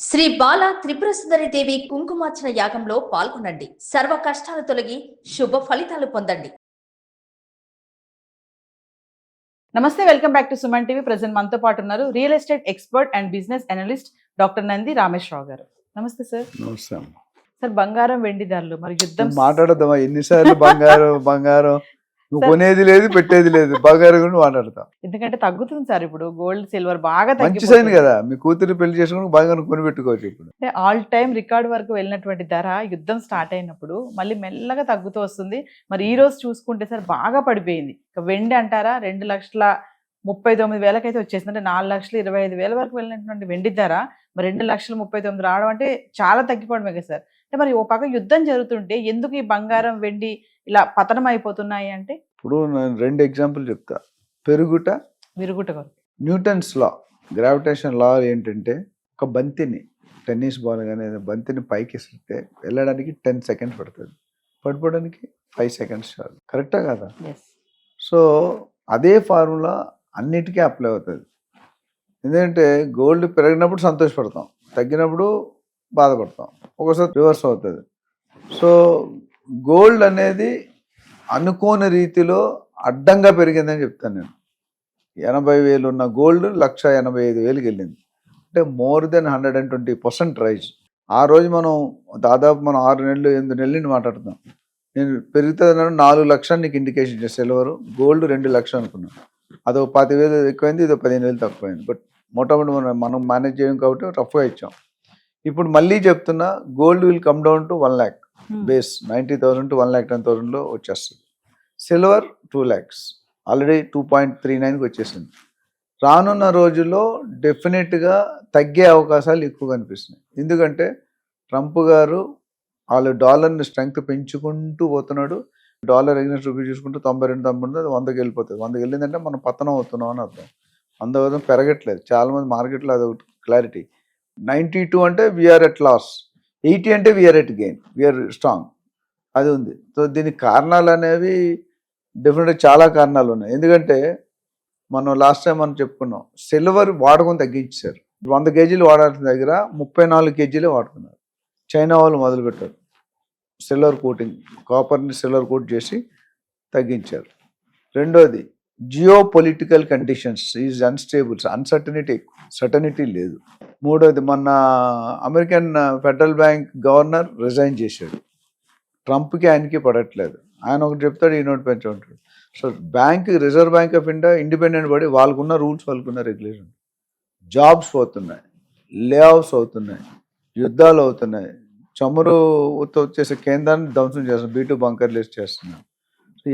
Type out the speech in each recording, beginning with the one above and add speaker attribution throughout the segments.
Speaker 1: శ్రీ బాల త్రిపుర సుందరి దేవి కుంకుమార్చన యాగంలో పాల్గొనండి. సర్వ కష్టాలు తొలగి శుభ ఫలితాలు పొందండి.
Speaker 2: నమస్తే, welcome back to Suman TV. Present మనతో పాటు ఉన్నారు real estate expert and business analyst doctor Nandi Rameshwar Rao గారు. నమస్తే సార్.
Speaker 3: నమస్తే అమ్మ.
Speaker 2: సార్, బంగారం వెండి ధరలు మరి యుద్ధం
Speaker 3: మాట్లాడదామా? ఎన్నిసార్లు బంగారం నువ్వు కొనేది లేదు, పెట్టేది లేదు, బంగారం గురించి మాట్లాడతాం.
Speaker 2: ఎందుకంటే తగ్గుతుంది సార్, ఇప్పుడు గోల్డ్ సిల్వర్ బాగా
Speaker 3: మంచి సైన్ కదా, మీ కూతురు పెళ్లి చేసుకుని బంగారం కొని పెట్టుకోవచ్చు. ఇప్పుడు
Speaker 2: ఆల్ టైమ్ రికార్డ్ వరకు వెళ్ళినటువంటి ధర యుద్ధం స్టార్ట్ అయినప్పుడు మళ్ళీ మెల్లగా తగ్గుతూ వస్తుంది. మరి ఈ రోజు చూసుకుంటే సార్ బాగా పడిపోయింది. ఇక వెండి అంటారా 2,39,000 అయితే వచ్చేసింది. అంటే 4,25,000 వరకు వెళ్ళినటువంటి వెండి ధర మరి 2,39,000 రావడం అంటే చాలా తగ్గిపోవడమే కదా సార్. అంటే మరి ఓ పక్క యుద్ధం జరుగుతుంటే ఎందుకు ఈ బంగారం వెండి ఇలా పతనం అయిపోతున్నాయి అంటే?
Speaker 3: ఇప్పుడు నేను 2 ఎగ్జాంపుల్ చెప్తా. పెరుగుట,
Speaker 2: విరుగుట.
Speaker 3: న్యూటన్స్ లా, గ్రావిటేషన్ లా ఏంటంటే, ఒక బంతిని టెన్నిస్ బాల్ కానీ బంతిని పైకి ఇస్తే వెళ్ళడానికి 10 సెకండ్స్ పడుతుంది, పడిపోవడానికి 5 సెకండ్స్ చాలు. కరెక్టా కదా? సో అదే ఫార్ములా అన్నిటికీ అప్లై అవుతుంది. ఎందుకంటే గోల్డ్ పెరిగినప్పుడు సంతోషపడతాం, తగ్గినప్పుడు బాధపడతాం, ఒకసారి రివర్స్ అవుతుంది. సో గోల్డ్ అనేది అనుకోని రీతిలో అడ్డంగా పెరిగిందని చెప్తాను నేను. 80,000 ఉన్న గోల్డ్ 1,85,000కి వెళ్ళింది. అంటే మోర్ దెన్ 120% రైజ్. ఆ రోజు మనం 6 నెలలు 8 నెలల నుండి మాట్లాడుతున్నాం. నేను పెరుగుతుంది 4 లక్షలు నీకు ఇండికేషన్ చేస్తే సిల్వర్, గోల్డ్ 2 లక్షలు అనుకున్నాను. అదో 10,000 ఎక్కువైంది, ఇదో 15,000 తక్కువైంది. బట్ మొట్టమొదటి మనం మేనేజ్ చేయం కాబట్టి రఫ్గా ఇచ్చాం. ఇప్పుడు మళ్ళీ చెప్తున్నా, gold will come down to 1 lakh base. 90,000 to 1,10,000 వచ్చేస్తుంది. సిల్వర్ 2 lakhs ఆల్రెడీ 2.39కి వచ్చేసింది. రానున్న రోజుల్లో డెఫినెట్గా తగ్గే అవకాశాలు ఎక్కువ కనిపిస్తున్నాయి. ఎందుకంటే ట్రంప్ గారు వాళ్ళు డాలర్ని స్ట్రెంగ్త్ పెంచుకుంటూ పోతున్నాడు. డాలర్ ఎగ్నెస్ట్ రూపీ చూసుకుంటూ 92 అది 100కి వెళ్ళిపోతుంది. 100కి వెళ్ళిందంటే మనం పతనం అవుతున్నాం అని అర్థం. 100 పెరగట్లేదు. చాలామంది మార్కెట్లో అదొకటి క్లారిటీ. 92 అంటే వీఆర్ ఎట్ లాస్, 80 అంటే we are at gain, we are strong, అది ఉంది. సో దీనికి కారణాలు అనేవి డెఫినెట్గా చాలా కారణాలు ఉన్నాయి. ఎందుకంటే మనం లాస్ట్ టైం మనం చెప్పుకున్నాం, సిల్వర్ వాడకం తగ్గించారు. 100 కేజీలు వాడాల్సిన దగ్గర 34 కేజీలే వాడుతున్నారు. చైనా వాళ్ళు మొదలుపెట్టారు సిల్వర్ కోటింగ్, కాపర్ని సిల్వర్ కోట్ చేసి తగ్గించారు. రెండోది, geo political conditions is unstables, certainty లేదు. మూడోది, మొన్న American federal bank governor resign చేశాడు. ట్రంప్కి ఆయనకి పడట్లేదు. ఆయన ఒకటి చెప్తాడు, ఈయన ఒకటి పెంచుకుంటాడు. So reserve bank of India independent body, వాళ్ళకున్న రూల్స్, వాళ్ళకున్న రెగ్యులేషన్. జాబ్స్ పోతున్నాయి, లే ఆఫ్స్ అవుతున్నాయి, యుద్ధాలు అవుతున్నాయి, చమురు వచ్చేసే కేంద్రాన్ని ధ్వంసం చేస్తున్నారు, B2 బంకర్లు చేస్తున్నారు. సో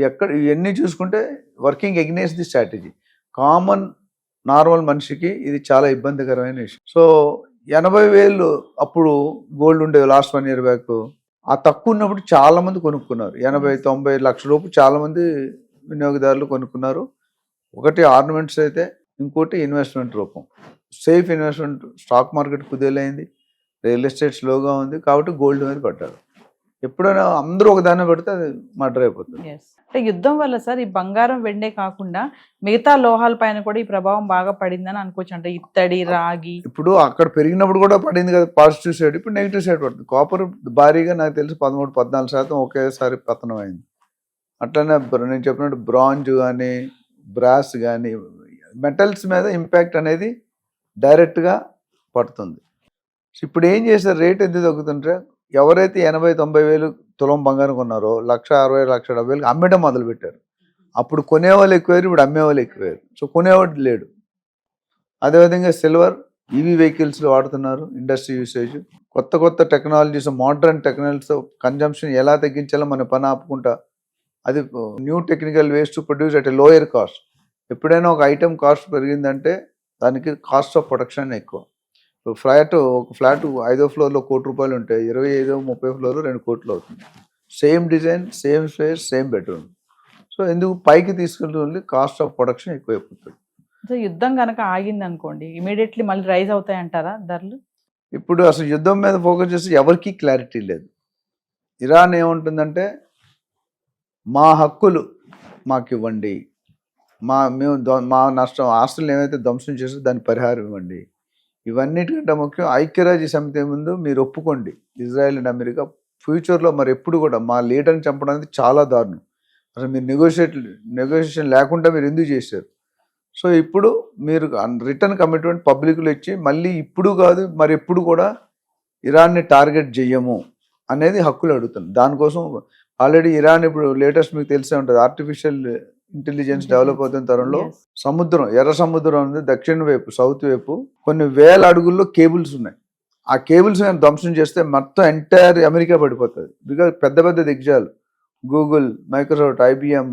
Speaker 3: ఇవన్నీ చూసుకుంటే working against the strategy. Common normal మనిషికి ఇది చాలా ఇబ్బందికరమైన విషయం. సో 80,000 అప్పుడు గోల్డ్ ఉండేది లాస్ట్ 1 year బ్యాక్. ఆ తక్కువ ఉన్నప్పుడు చాలా మంది కొనుక్కున్నారు. 80-90 లక్షల లోపు చాలా మంది వినియోగదారులు కొనుక్కున్నారు. ఒకటి ఆర్నమెంట్స్ అయితే, ఇంకోటి ఇన్వెస్ట్మెంట్ రూపం. Safe investment. స్టాక్ మార్కెట్ కుదేలైంది, రియల్ ఎస్టేట్ స్లోగా ఉంది కాబట్టి గోల్డ్ మీద పడ్డారు. ఎప్పుడైనా అందరూ ఒకదాన్ని పెడితే అది మర్డర్ అయిపోతుంది.
Speaker 2: అంటే యుద్ధం వల్ల సార్ ఈ బంగారం వెండే కాకుండా మిగతా లోహాల పైన కూడా ఈ ప్రభావం బాగా పడిందని అనుకోవచ్చు. అంటే ఇత్తడి, రాగి.
Speaker 3: ఇప్పుడు అక్కడ పెరిగినప్పుడు కూడా పడింది కదా పాజిటివ్ సైడ్, ఇప్పుడు నెగిటివ్ సైడ్ పడుతుంది. కాపర్ భారీగా నాకు తెలిసి 13-14% ఒకేసారి పతనం అయింది. అట్లనే నేను చెప్పినట్టు బ్రాంజ్ కానీ బ్రాస్ కానీ మెటల్స్ మీద ఇంపాక్ట్ అనేది డైరెక్ట్గా పడుతుంది. ఇప్పుడు ఏం చేశారు, రేట్ ఎందుకు తగ్గుతుంటే, ఎవరైతే 80-90,000 తులం బంగారం కొన్నారో 1,60,000-1,70,000 అమ్మడం మొదలుపెట్టారు. అప్పుడు కొనేవాళ్ళు ఎక్కువయ్యారు, ఇప్పుడు అమ్మేవాళ్ళు ఎక్కువయ్యారు. సో కొనేవాడు లేడు. అదేవిధంగా సిల్వర్, ఈవీ వెహికల్స్లో వాడుతున్నారు, ఇండస్ట్రీ యూసేజ్, కొత్త టెక్నాలజీస్, మోడర్న్ టెక్నాలజీస్ కన్జంప్షన్ ఎలా తగ్గించాలో మన పని ఆపుకుంటా, అది new technical ways to produce at a lower cost. ఎప్పుడైనా ఒక ఐటెం కాస్ట్ పెరిగిందంటే దానికి కాస్ట్ ఆఫ్ ప్రొడక్షన్ ఎక్కువ. ఒక ఫ్లాట్ 5వ ఫ్లోర్లో ₹1,00,00,000 ఉంటే 25-30 ఫ్లోర్లో 2 కోట్లు అవుతుంది. Same design, same space, same bedroom. So ఎందుకు పైకి తీసుకెళ్తుంది, కాస్ట్ ఆఫ్ ప్రొడక్షన్ ఎక్కువైపోతుంది.
Speaker 2: సో యుద్ధం కనుక ఆగింది అనుకోండి, ఇమీడియట్లీ మళ్ళీ రైజ్ అవుతాయి అంటారా ధరలు?
Speaker 3: ఇప్పుడు అసలు యుద్ధం మీద ఫోకస్ చేస్తే ఎవరికి క్లారిటీ లేదు. ఇరాన్ ఏముంటుందంటే, మా హక్కులు మాకు ఇవ్వండి, మా నష్టం ఆస్తులు ఏమైతే ధ్వంసం చేస్తే దాని పరిహారం ఇవ్వండి. ఇవన్నిటికంటే ముఖ్యం ఐక్యరాజ్య సమితి ముందు మీరు ఒప్పుకోండి, ఇజ్రాయెల్ అండ్ అమెరికా ఫ్యూచర్లో మరి ఎప్పుడు కూడా మా లీడర్ని చంపడం అనేది చాలా దారుణం. అసలు మీరు నెగోషియేషన్ లేకుండా మీరు ఎందుకు చేశారు? సో ఇప్పుడు మీరు రిటర్న్ కమిట్మెంట్ పబ్లిక్లో ఇచ్చి మళ్ళీ ఇప్పుడు కాదు మరి ఎప్పుడు కూడా ఇరాన్ని టార్గెట్ చెయ్యము అనేది హక్కులు అడుగుతుంది. దానికోసం ఆల్రెడీ ఇరాన్ ఇప్పుడు లేటెస్ట్ మీకు తెలిసే ఉంటుంది, ఆర్టిఫిషియల్ ఇంటెలిజెన్స్ డెవలప్ అవుతున్న తరంలో సముద్రం, ఎర్ర సముద్రం ఉంది దక్షిణ వైపు, సౌత్ వైపు కొన్ని వేల అడుగుల్లో కేబుల్స్ ఉన్నాయి. ఆ కేబుల్స్ కానీ ధ్వంసం చేస్తే మొత్తం ఎంటైర్ అమెరికా పడిపోతుంది. బికాజ్ పెద్ద పెద్ద దిగ్గజాలు గూగుల్, మైక్రోసాఫ్ట్, ఐబిఎం,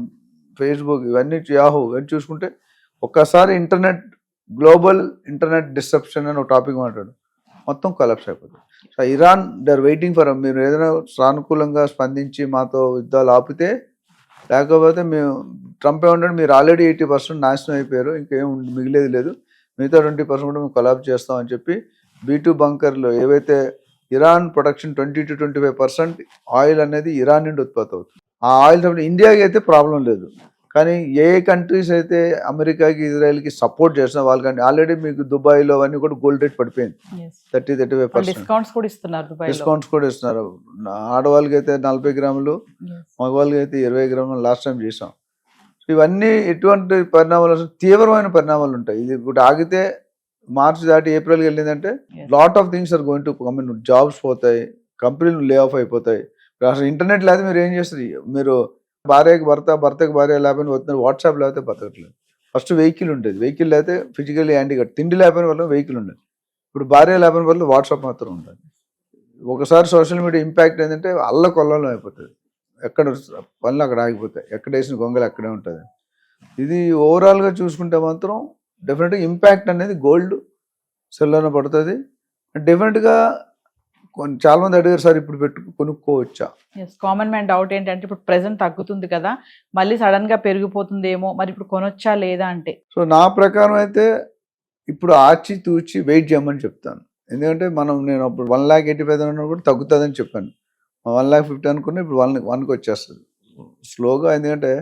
Speaker 3: ఫేస్బుక్, ఇవన్నీ యాహూ ఇవన్నీ చూసుకుంటే ఒక్కసారి గ్లోబల్ ఇంటర్నెట్ డిస్రప్షన్ అని ఒక టాపిక్ మాట్లాడు, మొత్తం కొలాప్స్ అయిపోతుంది. So Iran they are waiting for, మీరు ఏదైనా సానుకూలంగా స్పందించి మాతో యుద్ధాలు ఆపితే, లేకపోతే మేము ట్రంప్ ఏమంటాడు, మీరు ఆల్రెడీ 80% నాశనం అయిపోయారు, ఇంకేం మిగిలేదు లేదు, మిగతా 20% కూడా మేము కొలాప్స్ చేస్తామని చెప్పి B2 బంకర్లు ఏవైతే ఇరాన్ ప్రొడక్షన్ 20 to 25% ఆయిల్ అనేది ఇరాన్ నుండి ఉత్పత్తి అవుతుంది. ఆ ఆయిల్ ఇండియాకి అయితే ప్రాబ్లం లేదు, కానీ ఏ కంట్రీస్ అయితే అమెరికాకి ఇజ్రాయెల్కి సపోర్ట్ చేస్తున్నా వాళ్ళకంటే ఆల్రెడీ మీకు దుబాయ్లో అవన్నీ కూడా గోల్డ్ రేట్ పడిపోయింది 30-35%.
Speaker 2: డిస్కౌంట్స్
Speaker 3: కూడా ఇస్తున్నారు. ఆడవాళ్ళకి అయితే 40 గ్రాములు, మగవాళ్ళకి అయితే 20 గ్రాములు లాస్ట్ టైం చేసాం. ఇవన్నీ ఎటువంటి పరిణామాలు, తీవ్రమైన పరిణామాలు ఉంటాయి. ఇది ఇప్పుడు ఆగితే మార్చి దాటి ఏప్రిల్కి వెళ్ళిందంటే lot of things are going to come in. Jobs పోతాయి, కంపెనీలు లే ఆఫ్ అయిపోతాయి. అసలు ఇంటర్నెట్ లేకపోతే మీరు ఏం చేస్తారు? మీరు భార్యకి భర్త, భర్తకి భార్య లేకపోయినా వస్తున్నారు, వాట్సాప్ లేకపోతే బతకట్లేదు. ఫస్ట్ వెహికల్ ఉండేది, వెహికల్ లేకపోతే ఫిజికల్లీ హ్యాండిక్యాప్, తిండి లేకపోయిన వల్ల వెహికల్ ఉండేది. ఇప్పుడు భార్య లేకపోయిన వల్ల వాట్సాప్ మాత్రం ఉంటుంది. ఒకసారి సోషల్ మీడియా ఇంపాక్ట్ ఏంటంటే అల్లకొల్లలో అయిపోతుంది. ఎక్కడ పనులు అక్కడ ఆగిపోతాయి, ఎక్కడ వేసిన గొంగలు అక్కడే ఉంటుంది. ఇది ఓవరాల్గా చూసుకుంటే మాత్రం డెఫినెట్గా ఇంపాక్ట్ అనేది గోల్డ్ సెల్లోనే పడుతుంది. డెఫినెట్గా చాలా మంది అడిగారు, సార్ ఇప్పుడు కొనుక్కోవచ్చా?
Speaker 2: కామన్ మ్యాన్ డౌట్ ఏంటంటే ఇప్పుడు ప్రెసెంట్ తగ్గుతుంది కదా, మళ్ళీ సడన్ గా పెరిగిపోతుందేమో, మరి ఇప్పుడు కొనొచ్చా లేదా అంటే.
Speaker 3: సో నా ప్రకారం అయితే ఇప్పుడు ఆచి తూచి వెయిట్ చేయమని చెప్తాను. ఎందుకంటే నేను అప్పుడు 1,85,000 కూడా తగ్గుతుందని చెప్పాను. 1,50,000 అనుకున్నా, ఇప్పుడు 1కి వచ్చేస్తుంది స్లోగా. ఎందుకంటే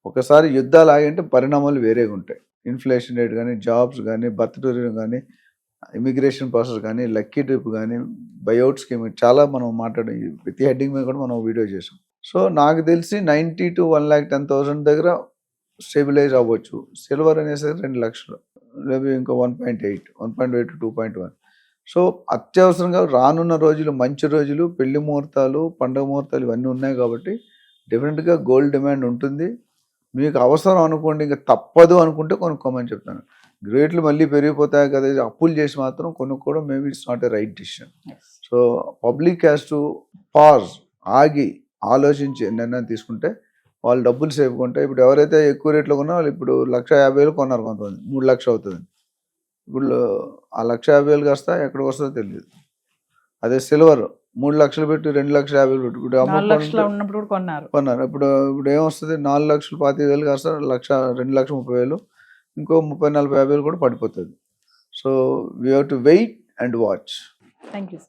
Speaker 3: ఒకసారి యుద్ధాలు ఆగంటే పరిణామాలు వేరేగా ఉంటాయి. ఇన్ఫ్లేషన్ రేట్ కానీ, జాబ్స్ కానీ, బర్త్ టూరిజం కానీ, ఇమిగ్రేషన్ ప్రాసెస్ కానీ, లక్కీ ట్రిప్ కానీ, బైఅవుట్ స్కీమ్, చాలా మనం మాట్లాడి ప్రతి హెడ్డింగ్ మీద కూడా మనం వీడియో చేసాం. సో నాకు తెలిసి 90 to 1,10,000 దగ్గర స్టెబిలైజ్ అవ్వచ్చు. సిల్వర్ అనేసరికి 2 లక్షలు, లేదా ఇంకా 1.8 to 2.1. సో అత్యవసరంగా రానున్న రోజులు మంచి రోజులు, పెళ్లి ముహూర్తాలు, పండుగ ముహూర్తాలు ఇవన్నీ ఉన్నాయి కాబట్టి డెఫినెట్గా గోల్డ్ డిమాండ్ ఉంటుంది. మీకు అవసరం అనుకోండి, ఇంకా తప్పదు అనుకుంటే కొనుక్కోమని చెప్తాను. రేట్లు మళ్ళీ పెరిగిపోతాయి కదా, అప్పులు చేసి మాత్రం కొనుక్కోవడం maybe it's not a right decision. So public has to pause, ఆగి ఆలోచించి నిర్ణయం తీసుకుంటే వాళ్ళు డబ్బులు సేవ్ కొంటాయి. ఇప్పుడు ఎవరైతే ఎక్కువ రేట్లో కొన్నా వాళ్ళు ఇప్పుడు 1,50,000 కొన్నారు, కొంతమంది 3 లక్షలు అవుతుంది. ఇప్పుడు ఆ 1,50,000 కాస్త ఎక్కడికి వస్తుందో తెలియదు. అదే సిల్వర్ 3 లక్షలు పెట్టి 2,50,000 పెట్టి ఇప్పుడు కొన్నారు. ఇప్పుడు ఏమొస్తుంది? 4,25,000 కాస్త 2,30,000, ఇంకో 30,40,000 కూడా పడిపోతుంది. So we have to wait and watch.
Speaker 2: Thank you.